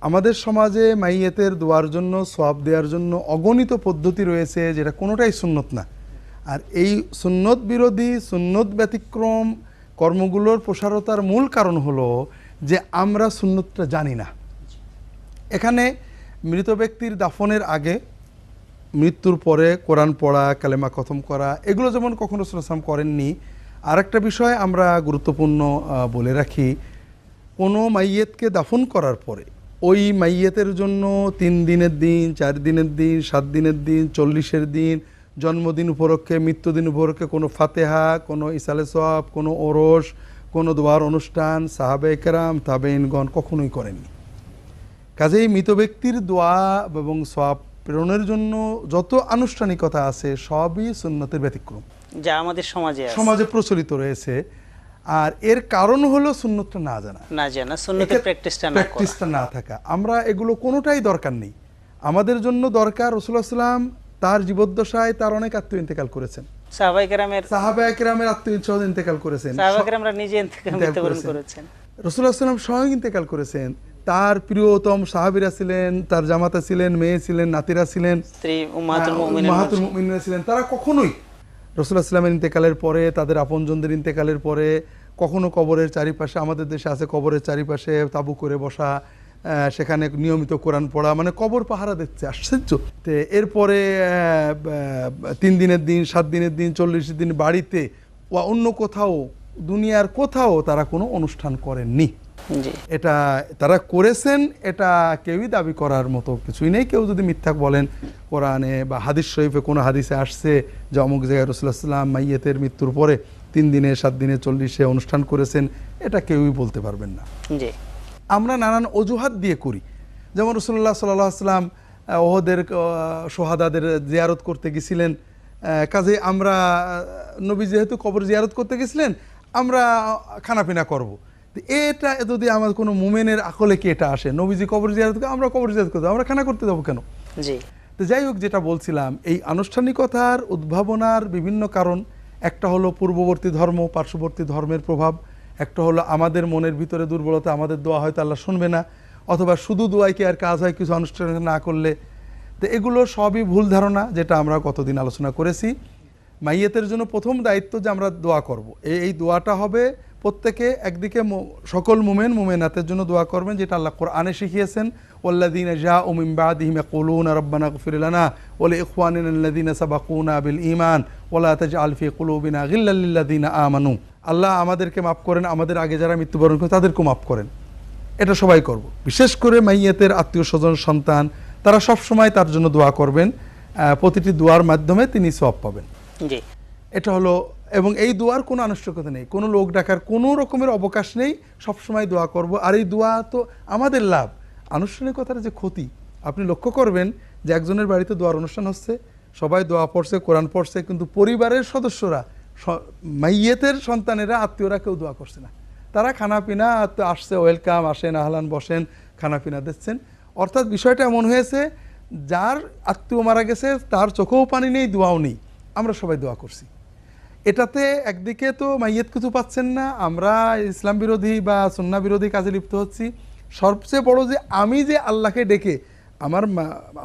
আমাদের সমাজে মাইয়েতের দোয়ার জন্য, সওয়াব দেওয়ার জন্য অগণিত পদ্ধতি রয়েছে, যেটা কোনোটাই সুন্নত না। আর এই সুন্নত বিরোধী, সুন্নত ব্যতিক্রম কর্মগুলোর প্রসারতার মূল কারণ হলো যে আমরা সুন্নতটা জানি না। এখানে মৃত ব্যক্তির দাফনের আগে, মৃত্যুর পরে কোরআন পড়া, কালেমা খতম করা, এগুলো যেমন কখনো রাসূল সাল্লাল্লাহু আলাইহি ওয়াসাল্লাম করেননি। আর একটা বিষয় আমরা গুরুত্বপূর্ণ বলে রাখি, কোনো মাইয়েতকে দাফন করার পরে ওই মাইয়েতের জন্য 3 দিনের দিন, 4 দিনের দিন, 7 দিনের দিন, 40-এর দিন, জন্মদিন উপলক্ষে, মৃত্যুদিন উপলক্ষে কোনো ফাতেহা, কোনো ইসালে সওয়াব, কোনো ওরস, কোনো দোয়ার অনুষ্ঠান সাহাবায়ে কেরাম, তাবেঈনগণ কখনোই করেননি। কাজেই মৃত ব্যক্তির দোয়া এবং সওয়াব প্রেরণের জন্য যত আনুষ্ঠানিকতা আছে সবই সুন্নতের ব্যতিক্রম, যা আমাদের সমাজে প্রচলিত রয়েছে। আর এর কারণ হলো সুন্নতটা না জানা, সুন্নতের প্র্যাকটিসটা না থাকা। আমরা এগুলো কোনোটাই দরকার নেই। আমাদের জন্য দরকার, রাসূলুল্লাহ সাল্লাল্লাহু আলাইহি ওয়াসাল্লাম তার জীবদ্দশায় তার অনেক আত্মীয় ইন্তেকাল করেছেন, সাহাবায়ে কেরামের আত্মীয় ইন্তেকাল করেছেন, সাহাবায়ে কেরামরা নিজে মৃত্যুবরণ করেছেন, রাসূলুল্লাহ সাল্লাল্লাহু আলাইহি ওয়াসাল্লাম স্বয়ং ইন্তেকাল করেছেন। তার প্রিয়তম সাহাবীরা ছিলেন, তার জামাতা ছিলেন, মেয়ে ছিলেন, নাতিরা ছিলেন, স্ত্রী উম্মাহাতুল মুমিনিন ছিলেন। তারা কখনোই রাসূলুল্লাহ সাল্লাল্লাহু আলাইহি ওয়াসাল্লামের ইন্তেকালের পরে, তাদের আপনজনদের ইন্তেকালের পরে কখনো কবরের চারিপাশে, আমাদের দেশে আছে কবরের চারিপাশে তাবু করে বসা, সেখানে নিয়মিত কোরআন পড়া, মানে কবর পাহারা দেখছে। আশ্চর্য। তো এরপরে 3 দিনের দিন, 7 দিনের দিন, 40 দিন বাড়িতে বা অন্য কোথাও, দুনিয়ার কোথাও তারা কোনো অনুষ্ঠান করেননি। এটা তারা করেছেন, এটা কেউই দাবি করার মতো কিছুই নেই। কেউ যদি মিথ্যা বলেন, কোরআনে বা হাদিস শরীফে কোনো হাদিসে আসছে যে অমুক জায়গায় রাসূলুল্লাহ সাল্লাল্লাহু আলাইহি ওয়াসাল্লাম মাইয়েতের মৃত্যুর পরে 3 দিনে, 7 দিনে, 40-এ অনুষ্ঠান করেছেন, এটা কেউই বলতে পারবেন না। আমরা নানান অজুহাত দিয়ে করি। যেমন রাসূলুল্লাহ সাল্লাল্লাহু আলাইহি ওয়াসাল্লাম ওহদের শহাদাদের জিয়ারত করতে গেছিলেন, কাজে আমরা, নবী যেহেতু কবর জিয়ারত করতে গেছিলেন, আমরা খানাপিনা করব। এটা যদি আমার কোনো মুমিনের আকলে কি এটা আসে? নবীজি কবর জিয়ারত করে, আমরা কবর জিয়ারত করতে, আমরা খানা করতে যাবো কেন? তো যাই হোক, যেটা বলছিলাম, এই আনুষ্ঠানিকতার উদ্ভাবনার বিভিন্ন কারণ। একটা হলো পূর্ববর্তী ধর্ম, পার্শ্ববর্তী ধর্মের প্রভাব। একটা হলো আমাদের মনের ভিতরে দুর্বলতা, আমাদের দোয়া হয়তো আল্লাহ শুনবে না, অথবা শুধু দোয়াই কি আর কাজ হয় কিছু অনুষ্ঠান না করলে। তো এগুলো সবই ভুল ধারণা, যেটা আমরা কতদিন আলোচনা করেছি। মাইয়েতের জন্য প্রথম দায়িত্ব যে আমরা দোয়া করব, এই দোয়াটা হবে প্রত্যেকে একদিকে সকল মুমিন মুমিনাতের জন্য দোয়া করবেন, যেটা আল্লাহ কোরআনে শিখিয়েছেন, ওয়াল্লাযীনা জাউ মিন বাদিহিম ইয়াকুলুনা রাব্বানা ইগফির লানা ওয়া লিইখওয়ানিনা আল্লাযীনা সাবাকুনা বিল ঈমান ওয়া লা তাজআল ফি কুলুবিনা গিল্লাল লিল্লাযীনা আমানু। আল্লাহ আমাদেরকে মাফ করেন, আমাদের আগে যারা মৃত্যুবরণ করে তাদেরকেও মাফ করেন। এটা সবাই করব। বিশেষ করে মাইয়েতের আত্মীয় স্বজন, সন্তান, তারা সব সময় তার জন্য দোয়া করবেন। প্রতিটি দোয়ার মাধ্যমে তিনি সওয়াব পাবেন। এটা হলো, এবং এই দোয়ার কোনো আনুষ্ঠানিকতা নেই, কোনো লোক ডাকার কোনো রকমের অবকাশ নেই, সবসময় দোয়া করব। আর এই দোয়া তো আমাদের লাভ, আনুষ্ঠানিকতার যে ক্ষতি। আপনি লক্ষ্য করবেন যে একজনের বাড়িতে দোয়ার অনুষ্ঠান হচ্ছে, সবাই দোয়া পড়ছে, কোরআন পড়ছে, কিন্তু পরিবারের সদস্যরা, মাইয়েতের সন্তানেরা, আত্মীয়রা কেউ দোয়া করছে না। তারা খানাপিনা আসছে, ওয়েলকাম, আসেন, আহলান, বসেন, খানাপিনা দিচ্ছেন। অর্থাৎ বিষয়টা এমন হয়েছে, যার আত্মীয় মারা গেছে তার চোখেও পানি নেই, দোয়াও নেই, আমরা সবাই দোয়া করছি। এটাতে একদিকে তো মাইয়েত কিছু পাচ্ছেন না, আমরা ইসলাম বিরোধী বা সুন্নাহ বিরোধী কাজে লিপ্ত হচ্ছি। সবচেয়ে বড় যে আমি যে আল্লাহকে ডেকে, আমার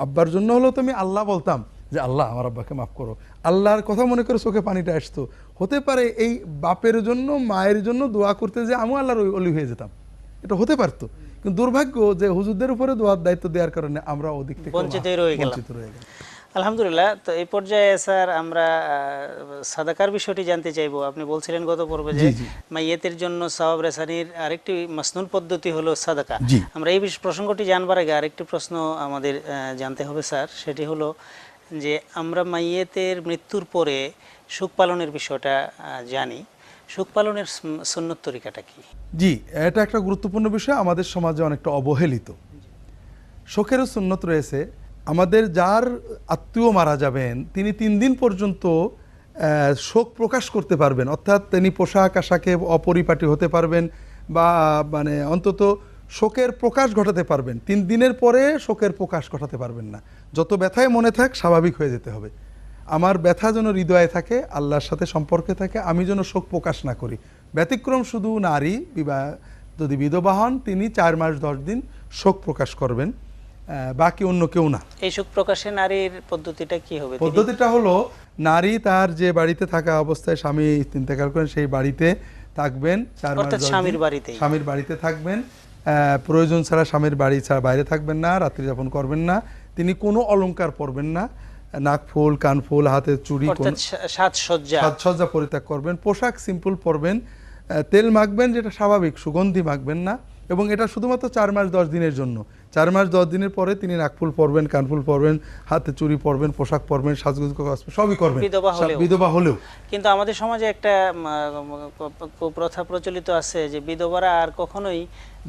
আব্বার জন্য হলো তো আমি আল্লাহ বলতাম যে আল্লাহ আমার আব্বাকে মাফ করো, আল্লাহর কথা মনে করে চোখে পানিটা আসতো। হতে পারে এই বাপের জন্য, মায়ের জন্য দোয়া করতে যে আমি আল্লাহর অলি হয়ে যেতাম, এটা হতে পারতো। কিন্তু দুর্ভাগ্য যে হুজুরদের উপরে দোয়ার দায়িত্ব দেওয়ার কারণে আমরা ওদিক থেকে বঞ্চিত রয়ে গেলাম। আলহামদুলিল্লাহ। তো এই পর্যায়ে স্যার আমরা সাদাকার বিষয়টি জানতে চাইবো। আপনি বলছিলেন গত পর্বে যে মাইয়েতের জন্য সওয়াব রেসানির আরেকটি মাসনুন পদ্ধতি হলো সাদাকা। আমরা এই প্রসঙ্গটি জানবার আগে আরেকটি প্রশ্ন আমাদের জানতে হবে স্যার, সেটি হলো যে আমরা মাইয়েতের মৃত্যুর পরে শোক পালনের বিষয়টা জানি, শোক পালনের সুন্নত তরিকাটা কি? জি, এটা একটা গুরুত্বপূর্ণ বিষয়, আমাদের সমাজে অনেকটা অবহেলিত। শোকেরও সুন্নত রয়েছে। আমাদের যার আত্মীয় মারা যাবেন, তিনি 3 দিন পর্যন্ত শোক প্রকাশ করতে পারবেন, অর্থাৎ তিনি পোশাক আশাকে অপরিপাটি হতে পারবেন, বা মানে অন্তত শোকের প্রকাশ ঘটাতে পারবেন। 3 দিনের পরে শোকের প্রকাশ ঘটাতে পারবেন না। যত ব্যথায় মনে থাক, স্বাভাবিক হয়ে যেতে হবে। আমার ব্যথা যেন হৃদয়ে থাকে, আল্লাহর সাথে সম্পর্কে থাকে, আমি যেন শোক প্রকাশ না করি। ব্যতিক্রম শুধু নারী, যদি বিধবা হন তিনি 4 মাস 10 দিন শোক প্রকাশ করবেন, বাকি অন্য কেউ না। এই শোক প্রকাশে নারীর পদ্ধতিটা কি হবে? পদ্ধতিটা হলো নারী তার যে বাড়িতে থাকা অবস্থায় স্বামী ইন্তেকাল করেন সেই বাড়িতে থাকবেন 4 মাস, অর্থাৎ স্বামীর বাড়িতেই, স্বামীর বাড়িতে থাকবেন। প্রয়োজন ছাড়া স্বামীর বাড়ি ছাড়া বাইরে থাকবেন না, রাত্রি যাপন করবেন না। তিনি কোনো অলংকার পরবেন না, নাক ফুল, কান ফুল, হাতে চুড়ি, অর্থাৎ সাজসজ্জা পরিত্যাগ করবেন। পোশাক সিম্পল পরবেন, তেল মাখবেন যেটা স্বাভাবিক, সুগন্ধি মাখবেন না। এবং এটা শুধুমাত্র 4 মাস 10 দিনের জন্য। 4 মাস 10 দিনের পরে তিনি নাকফুল পরবেন, কানফুল পরবেন, হাতে চুড়ি পরবেন, পোশাক পরবেন, সাজগোজ সবই করবেন বিধবা হলেও। কিন্তু আমাদের সমাজে একটা কুপ্রথা প্রচলিত আছে যে বিধবারা আর কখনোই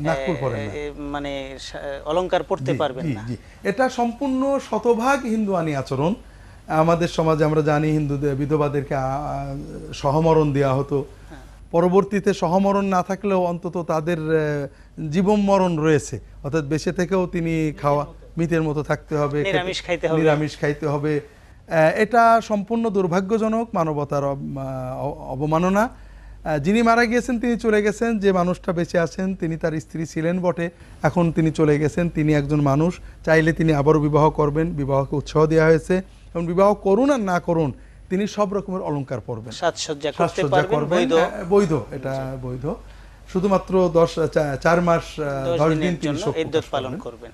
নাকফুল পরেন না, মানে অলংকার পরতে পারবেন না। এটা সম্পূর্ণ শতভাগ হিন্দুয়ানি আচরণ। আমাদের সমাজে আমরা জানি হিন্দুদের বিধবাদেরকে সহমরণ দেওয়া হতো। পরবর্তীতে সহমরণ না থাকলেও অন্তত তাদের জীবন মরণ রয়েছে, অর্থাৎ বেঁচে থেকেও তিনি মৃতের মতো থাকতে হবে, নিরামিষ খাইতে হবে। এটা সম্পূর্ণ দুর্ভাগ্যজনক, মানবতার অবমাননা। যিনি মারা গিয়েছেন তিনি চলে গেছেন, যে মানুষটা বেঁচে আছেন তিনি তার স্ত্রী ছিলেন বটে, এখন তিনি চলে গেছেন, তিনি একজন মানুষ, চাইলে তিনি আবারও বিবাহ করবেন, বিবাহকে উৎসাহ দেওয়া হয়েছে। এবং বিবাহ করুন আর না করুন তিনি সব রকমের অলংকার পরবেন, সাজসজ্জা করবেন, বৈধ, এটা বৈধ। শুধুমাত্র 4 মাস 10 দিন তিনি ইদ্দত পালন করবেন।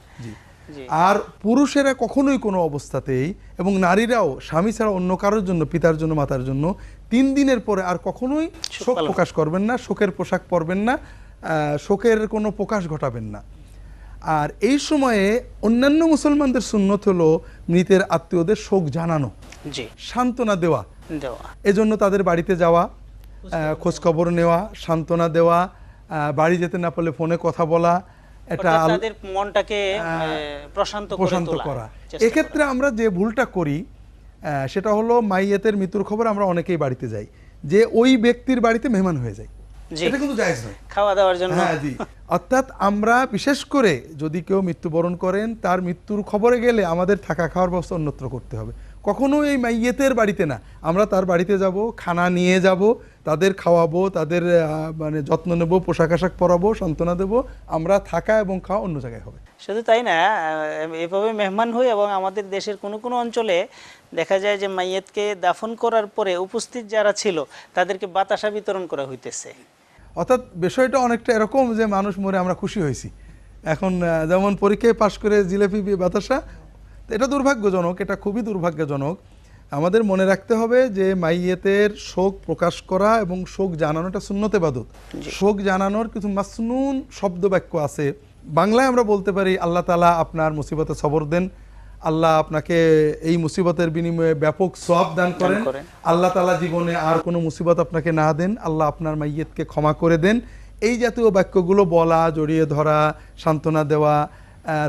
আর পুরুষেরা কখনোই কোনো অবস্থাতেই, এবং নারীরাও স্বামী ছাড়া অন্য কারোর জন্য, পিতার জন্য, মাতার জন্য 3 দিনের পরে আর কখনোই শোক প্রকাশ করবেন না, শোকের পোশাক পরবেন না, শোকের কোনো প্রকাশ ঘটাবেন না। আর এই সময়ে অন্যান্য মুসলমানদের সুন্নত হলো মৃতের আত্মীয়দের শোক জানানো, সান্ত্বনা দেওয়া। এজন্য তাদের বাড়িতে যাওয়া, খোঁজ খবর নেওয়া, সান্ত্বনা দেওয়া, বাড়ি যেতে না পারলে ফোনে কথা বলা, এটা তাদের মনটাকে প্রশান্ত করা। এক্ষেত্রে আমরা যে ভুলটা করি সেটা হলো মাইয়াতের মৃত্যুর খবর আমরা অনেকেই বাড়িতে যাই, যে ওই ব্যক্তির বাড়িতে মেহমান হয়ে যায়, এটা কিন্তু জায়েজ নয়, খাওয়া দাওয়ার জন্য। হ্যাঁ জি, অর্থাৎ আমরা বিশেষ করে যদি কেউ মৃত্যুবরণ করেন তার মৃত্যুর খবরে গেলে আমাদের থাকা খাওয়ার ব্যবস্থা অন্যত্র করতে হবে, কখনো এই মাইয়েতের বাড়িতে না। আমরা তার বাড়িতে যাব, খানা নিয়ে যাব, তাদের খাওয়াবো, তাদের মানে যত্ন নেব, পোশাক আশাক পরাবো, সান্ত্বনা দেবো। আমরা থাকা এবং খাওয়া অন্য জায়গায় হবে। শুধু তাই না, এভাবে মেহমান হই। এবং আমাদের দেশের কোনো কোনো অঞ্চলে দেখা যায় যে মাইয়েতকে দাফন করার পরে উপস্থিত যারা ছিল তাদেরকে বাতাসা বিতরণ করা হইতেছে। অর্থাৎ বিষয়টা অনেকটা এরকম যে মানুষ মরে আমরা খুশি হয়েছি। এখন যেমন পরীক্ষায় পাশ করে জিলেপি বাতাসা, এটা দুর্ভাগ্যজনক, এটা খুবই দুর্ভাগ্যজনক। আমাদের মনে রাখতে হবে যে মাইয়েতের শোক প্রকাশ করা এবং শোক জানানোটা সুন্নতে ইবাদত। শোক জানানোর কিছু মাসনুন শব্দ বাক্য আছে। বাংলায় আমরা বলতে পারি আল্লাহ তাআলা আপনার মুসিবতে সবর দেন, আল্লাহ আপনাকে এই মুসিবতের বিনিময়ে ব্যাপক সওয়াব দান করেন, আল্লাহ তাআলা জীবনে আর কোনো মুসিবত আপনাকে না দেন, আল্লাহ আপনার মাইয়েতকে ক্ষমা করে দেন। এই জাতীয় বাক্যগুলো বলা, জড়িয়ে ধরা, সান্ত্বনা দেওয়া,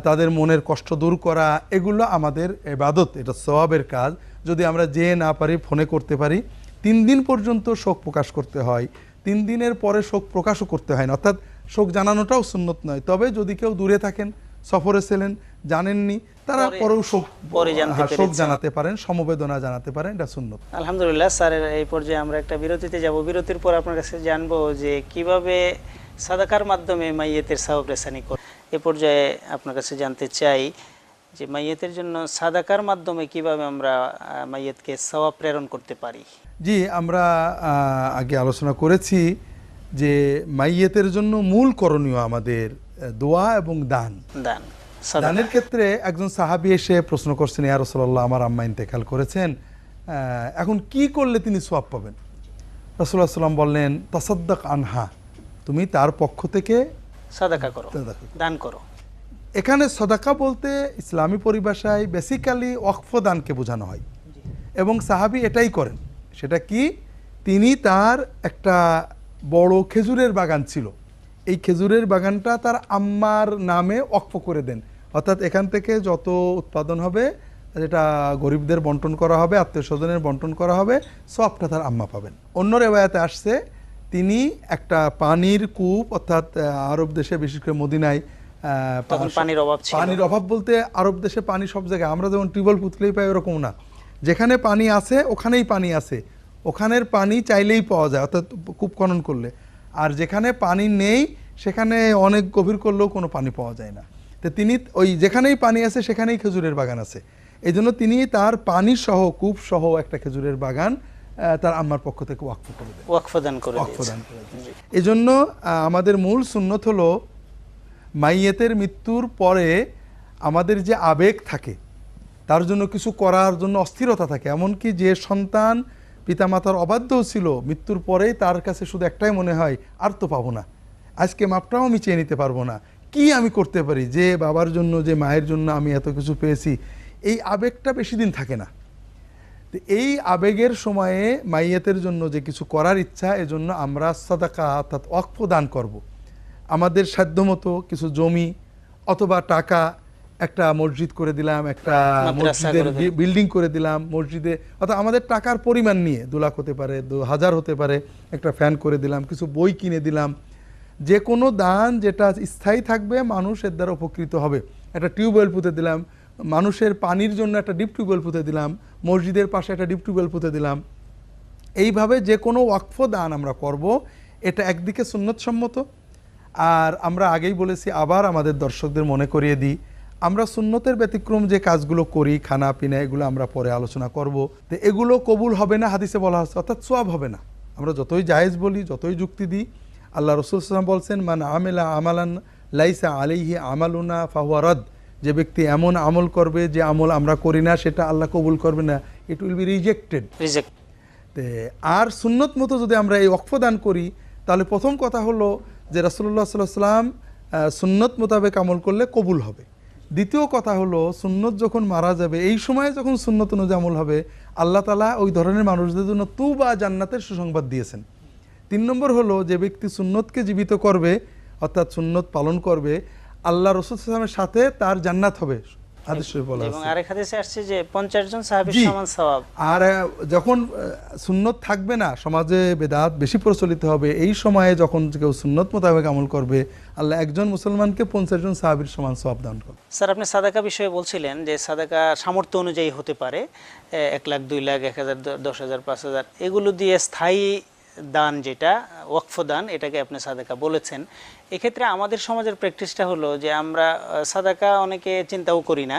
তাদের মনের কষ্ট দূর করা, এগুলো আমাদের ইবাদত, এটা সওয়াবের কাজ। যদি আমরা যে না পারি ফোনে করতে পারি। 3 দিন পর্যন্ত শোক প্রকাশ করতে হয়, 3 দিনের পরে শোক প্রকাশও করতে হয় না, অর্থাৎ শোক জানানোটাও সুন্নত নয়। তবে যদি কেউ দূরে থাকেন, সফরে ছিলেন, জানেননি, তারা পরেও শোক জানাতে পারেন, সমবেদনা জানাতে পারেন, এটা সুন্নত। আলহামদুলিল্লাহ স্যার, এই পর্যায়ে আমরা একটা বিরতিতে যাব। বিরতির পর আপনার কাছে জানবো যে কিভাবে সাদাকার মাধ্যমে মাইয়েতের সওয়াব রেসানি করে। এই পর্যায়ে আপনার কাছে জানতে চাই যে মাইয়েতের জন্য সাদাকার মাধ্যমে কিভাবে আমরা মাইয়েতকে সওয়াব প্রেরণ করতে পারি। জি, আমরা আগে আলোচনা করেছি যে মাইয়েতের জন্য মূল করণীয় আমাদের দোয়া এবং দানের ক্ষেত্রে একজন সাহাবী এসে প্রশ্ন করছেন, ইয়া রাসূলুল্লাহ, আমার আম্মা ইন্তেকাল করেছেন, এখন কি করলে তিনি সওয়াব পাবেন? রাসূলুল্লাহ সাল্লাল্লাহু আলাইহি ওয়াসাল্লাম বললেন, তাসাদ্দাক আনহা, তুমি তার পক্ষ থেকে সাদাকা করো, দান করো। এখানে সাদাকা বলতে ইসলামী পরিভাষায় বেসিক্যালি ওয়াকফ দানকে বোঝানো হয়, এবং সাহাবী এটাই করেন। সেটা কি, তিনি তার একটা বড় খেজুরের বাগান ছিল, এই খেজুরের বাগানটা তার আম্মার নামে ওয়াকফ করে দেন। অর্থাৎ এখান থেকে যত উৎপাদন হবে যেটা গরিবদের বন্টন করা হবে, আত্মীয় স্বজনের বন্টন করা হবে, সবটা তার আম্মা পাবেন। অন্য রেওয়ায়াতে আসছে তিনি একটা পানির কূপ, অর্থাৎ আরব দেশে বিশেষ করে মদিনায় পানির অভাব বলতে আরব দেশে পানি সব জায়গায়, আমরা যেমন টিউবওয়েল পুঁতলেই পাই ওরকম না, যেখানে পানি আছে ওখানেই পানি আছে, ওখানের পানি চাইলেই পাওয়া যায়, অর্থাৎ কূপ খনন করলে। আর যেখানে পানি নেই সেখানে অনেক গভীর করলেও কোনো পানি পাওয়া যায় না। তো তিনি ওই যেখানেই পানি আছে সেখানেই খেজুরের বাগান আছে, এই জন্য তিনি তার পানি সহ কূপ সহ একটা খেজুরের বাগান তার আম্মার পক্ষ থেকে ওয়াকফ করে দেন, ওয়াকফ দান করে ওয়াকফ দান করে দেন। এই জন্য আমাদের মূল সুন্নত হলো মাইয়েতের মৃত্যুর পরে আমাদের যে আবেগ থাকে, তার জন্য কিছু করার জন্য অস্থিরতা থাকে, এমনকি যে সন্তান পিতামাতার অবাধ্যও ছিল, মৃত্যুর পরেই তার কাছে শুধু একটাই মনে হয়, আর তো পাবো না, আজকে মাপটাও আমি চেয়ে নিতে পারবো না, কি আমি করতে পারি যে বাবার জন্য যে মায়ের জন্য আমি এত কিছু পেয়েছি। এই আবেগটা বেশি দিন থাকে না। তো এই আবেগের সময়ে মাইয়াতের জন্য যে কিছু করার ইচ্ছা, এজন্য আমরা সাদাকা অর্থাৎ ওয়াকফ দান করব। আমাদের সাধ্যমতো কিছু জমি অথবা টাকা, একটা মসজিদ করে দিলাম, একটা মসজিদের বিল্ডিং করে দিলাম মসজিদে, অর্থাৎ আমাদের টাকার পরিমাণ নিয়ে 2 লাখ হতে পারে, 2000 হতে পারে, একটা ফ্যান করে দিলাম, কিছু বই কিনে দিলাম, যে কোনো দান যেটা স্থায়ী থাকবে, মানুষ এর দ্বারা উপকৃত হবে। একটা টিউবওয়েল পুঁতে দিলাম, মানুষের পানির জন্য একটা ডিপ টিউবওয়েল পুঁতে দিলাম, মসজিদের পাশে একটা ডিপ টিউবওয়েল পুঁতে দিলাম। এইভাবে যে কোনো ওয়াকফ দান আমরা করব, এটা একদিকে সুন্নতসম্মত। আর আমরা আগেই বলেছি, আবার আমাদের দর্শকদের মনে করিয়ে দিই, আমরা সুন্নতের ব্যতিক্রম যে কাজগুলো করি, খানা পিনা, এগুলো আমরা পরে আলোচনা করব। তো এগুলো কবুল হবে না, হাদিসে বলা হচ্ছে, অর্থাৎ সোয়াব হবে না। আমরা যতই জায়েজ বলি, যতই যুক্তি দিই, আল্লাহ রাসূল সাল্লাল্লাহু আলাইহি ওয়াসাল্লাম বলছেন, মান আমিলা আমালান লাইসা আলাইহি আমালুনা ফাহুয়া রাদ, যে ব্যক্তি এমন আমল করবে যে আমল আমরা করি না, সেটা আল্লাহ কবুল করবে না, ইট উইল বি রিজেক্টেড। আর সুন্নত মতো যদি আমরা এই ওয়াকফ দান করি, তাহলে প্রথম কথা হলো যে রাসূলুল্লাহ সাল্লাল্লাহু আলাইহি ওয়াসাল্লাম সুন্নত মোতাবেক আমল করলে কবুল হবে। দ্বিতীয় কথা হলো, সুন্নত যখন মারা যাবে, এই সময়ে যখন সুন্নত অনুযায়ী আমল হবে, আল্লাহ তাআলা ওই ধরনের মানুষদের জন্য তুবা জান্নাতের সুসংবাদ দিয়েছেন। 3 নম্বর হলো, যে ব্যক্তি সুন্নতকে জীবিত করবে, অর্থাৎ সুন্নত পালন করবে, আল্লাহ রাসূল সাল্লাল্লাহু আলাইহি ওয়াসাল্লামের সাথে তার জান্নাত হবে, হাদিস শরীফে বলা আছে। এবং আরেক হাদিসে আসছে যে 50 জন সাহাবীর সমান সওয়াব। আর যখন সুন্নত থাকবে না, সমাজে বেদাত বেশি প্রচলিত হবে, এই সময়ে যখন কেউ সুন্নত মোতাবেক আমল করবে, আল্লাহ একজন মুসলমানকে 50 জন সাহাবীর সমান সওয়াব দান করবে। স্যার, আপনি সাদাকা বিষয়ে বলছিলেন যে সাদাকা সামর্থ্য অনুযায়ী হতে পারে, 1 লাখ, 2 লাখ, 1000, 10,000, 5,000, এগুলো দিয়ে স্থায়ী দান, যেটা ওয়াকফ দান, এটাকে আপনি সাদাকা বলেছেন। এক্ষেত্রে আমাদের সমাজের প্র্যাকটিসটা হলো যে আমরা সাদাকা অনেকে চিন্তাও করি না,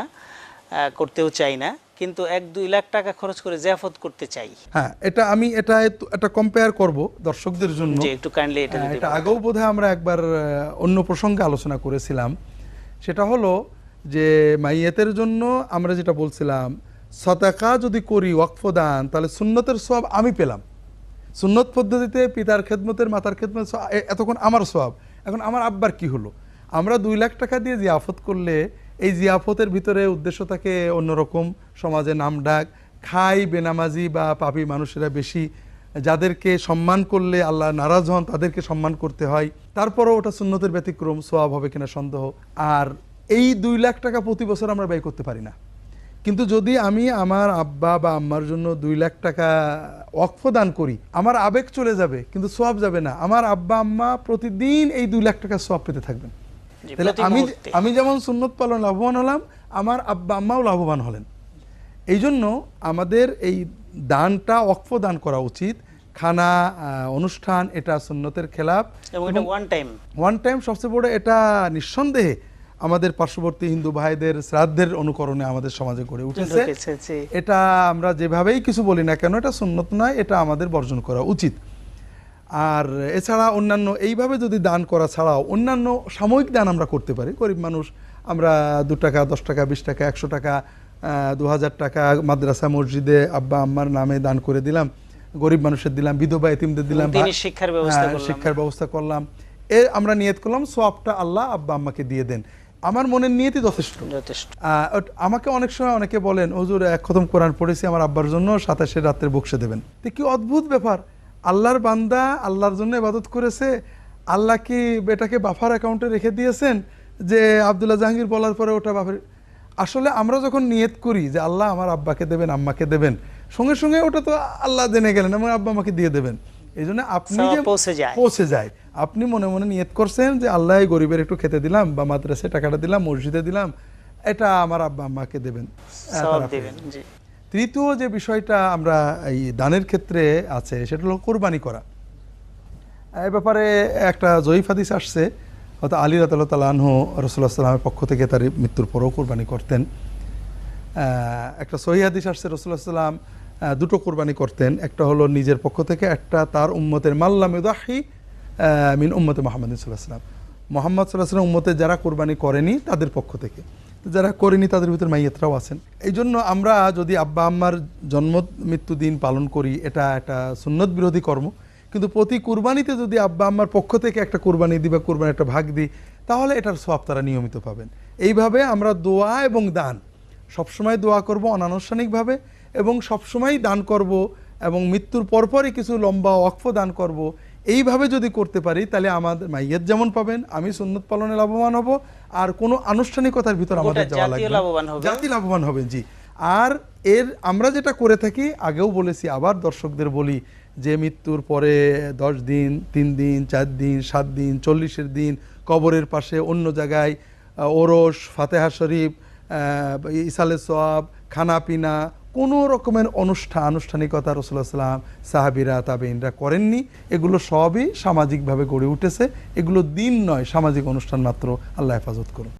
করতেও চাই না, কিন্তু 1-2 লাখ টাকা খরচ করে জিয়াফত করতে চাই। হ্যাঁ, এটা কম্পেয়ার করব দর্শকদের জন্য, জি, একটু কাইন্ডলি এটা আগেও বোধহয় আমরা একবার অন্য প্রসঙ্গে আলোচনা করেছিলাম। সেটা হলো যে মাইয়াতের জন্য আমরা যেটা বলছিলাম, সাদাকা যদি করি ওয়াকফ দান, তাহলে সুন্নতের সওয়াব আমি পেলাম। সুন্নত পদ্ধতিতে পিতার খেদমতের, মাতার খেদমত, এতক্ষণ আমার সওয়াব। এখন আমার আব্বার কি হলো? আমরা 2 লাখ টাকা দিয়ে জিয়াফত করলে, এই জিয়াফতের ভিতরে উদ্দেশ্য থাকে অন্যরকম, সমাজে নাম ডাক, খাই বেনামাজি বা পাপী মানুষেরা বেশি, যাদেরকে সম্মান করলে আল্লাহ নারাজ হন, তাদেরকে সম্মান করতে হয়। তারপরও ওটা সুন্নতের ব্যতিক্রম, সওয়াব হবে কিনা সন্দেহ। আর এই 2 লাখ টাকা প্রতি বছর আমরা ব্যয় করতে পারি না। কিন্তু যদি আমি আমার আব্বা বা আম্মার জন্য 2 লাখ টাকা ওয়াকফ দান করি, আমার আবেগ চলে যাবে, কিন্তু সওয়াব যাবে না। আমার আব্বা আম্মা প্রতিদিন এই 2 লাখ টাকা সওয়াব পেতে থাকবেন। তাহলে আমি যেমন সুন্নত পালন লাভবান হলাম, আমার আব্বা আম্মাও লাভবান হলেন। এই জন্য আমাদের এই দানটা ওয়াকফ দান করা উচিত। খানা অনুষ্ঠান, এটা সুন্নতের খেলাফ, এবং এটা ওয়ান টাইম। সবচেয়ে বড়, এটা নিঃসন্দেহে আমাদের পার্শ্ববর্তী হিন্দু ভাইদের শ্রাদ্ধের অনুকরণে আমাদের সমাজে গড়ে উঠেছে। এটা আমরা যেভাবেই কিছু বলি না কেন, এটা সুন্নত নয়, এটা আমাদের বর্জন করা উচিত। আর এছাড়া অন্যান্য এইভাবে যদি দান করা ছাড়াও অন্যান্য সাময়িক দান আমরা করতে পারি। গরিব মানুষ, আমরা 2 টাকা, 10 টাকা, 20 টাকা, 100 টাকা, 2000 টাকা মাদ্রাসা মসজিদে আব্বা আম্মার নামে দান করে দিলাম, গরিব মানুষের দিলাম, বিধবা এতিমদের দিলাম, শিক্ষার ব্যবস্থা করলাম। আমরা নিয়ত করলাম সওয়াবটা আল্লাহ আব্বা আম্মাকে দিয়ে দেন। আমার মনের নিয়তই যথেষ্ট। আমাকে অনেক সময় অনেকে বলেন, হুজুর 1 খতম কোরআন পড়েছি আমার আব্বার জন্য, 27 রাত্রে বকশে দেবেন। তো কি অদ্ভুত ব্যাপার! আল্লাহর বান্দা আল্লাহর জন্য ইবাদত করেছে, আল্লাহ কি এটাকে বাফার অ্যাকাউন্টে রেখে দিয়েছেন যে আব্দুল্লাহ জাহাঙ্গীর বলার পরে ওটা বাফার? আসলে আমরা যখন নিয়ত করি যে আল্লাহ আমার আব্বাকে দেবেন, আম্মাকে দেবেন, সঙ্গে সঙ্গে ওটা তো আল্লাহ জেনে গেলেন, আমার আব্বা আমাকে দিয়ে দেবেন। এই জন্য আপনি যে পৌঁছে যায়, আপনি মনে মনে নিয়ত করছেন যে আল্লাহ গরিবের একটু খেতে দিলাম, বা মাদ্রাসায় টাকাটা দিলাম, মসজিদে দিলাম, এটা আমার আব্বা আম্মাকে দেবেন। তৃতীয় যে বিষয়টা আমরা এই দানের ক্ষেত্রে আছে, সেটা হলো কোরবানি করা। এই ব্যাপারে একটা জয়ীফ হাদিস আসছে, হয়তো আলী রাদিয়াল্লাহু তাআলা আনহু রাসূলুল্লাহ সাল্লাল্লাহু আলাইহি ওয়াসাল্লামের পক্ষ থেকে তার মৃত্যুর পরেও কোরবানি করতেন। একটা সহিহ হাদিস আসছে রাসূলুল্লাহ সাল্লাল্লাহু আলাইহি ওয়াসাল্লাম দুটো কোরবানি করতেন, একটা হলো নিজের পক্ষ থেকে, একটা তার উম্মতের মাল্লাম ইউদাহি মিন উম্মতে মুহাম্মাদিন সাল্লাল্লাহু আলাইহি ওয়াসাল্লাম, মুহাম্মদ সাল্লাল্লাহু আলাইহি ওয়াসাল্লাম উম্মতে যারা কোরবানি করেনি তাদের পক্ষ থেকে, যারা করেনি তাদের ভিতরে মাইয়াতরাও আছেন। এই জন্য আমরা যদি আব্বা আম্মার জন্ম মৃত্যু দিন পালন করি, এটা একটা সুন্নত বিরোধী কর্ম, কিন্তু প্রতি কুরবানিতে যদি আব্বা আম্মার পক্ষ থেকে একটা কুরবানি দিই বা কুরবানি একটা ভাগ দিই, তাহলে এটার সওয়াব তারা নিয়মিত পাবেন। এইভাবে আমরা দোয়া এবং দান, সবসময় দোয়া করব অনানুষ্ঠানিকভাবে এবং সবসময় দান করব, এবং মৃত্যুর পরপরই কিছু লম্বা ওয়াকফ দান করব। এইভাবে যদি করতে পারি তাহলে আমাদের মাইয়াত যেমন পাবেন, আমি সুন্নত পালনে লাভবান হব, আর কোনো আনুষ্ঠানিকতার ভিতর আমাদের যাওয়া লাগবে না, জাতি লাভবান হবে। জি, আর আমরা যেটা করে থাকি, আগেও বলেছি আবার দর্শকদের বলি, যে মৃত্যুর পরে 10 দিন, 3 দিন, 4 দিন, 7 দিন, 40-এর দিন কবরের পাশে অন্য জায়গায় ওরস, ফাতেহা শরীফ, ইসালে সওয়াব, খানা পিনা, কোনো রকমের আনুষ্ঠানিকতা রাসূলুল্লাহ সাল্লাল্লাহু আলাইহি ওয়াসাল্লাম, সাহাবীরা, তাবেঈনরা করেননি। এগুলো সবই সামাজিকভাবে গড়ে উঠেছে, এগুলো দিন নয়, সামাজিক অনুষ্ঠান মাত্র। আল্লাহ হেফাজত করুন।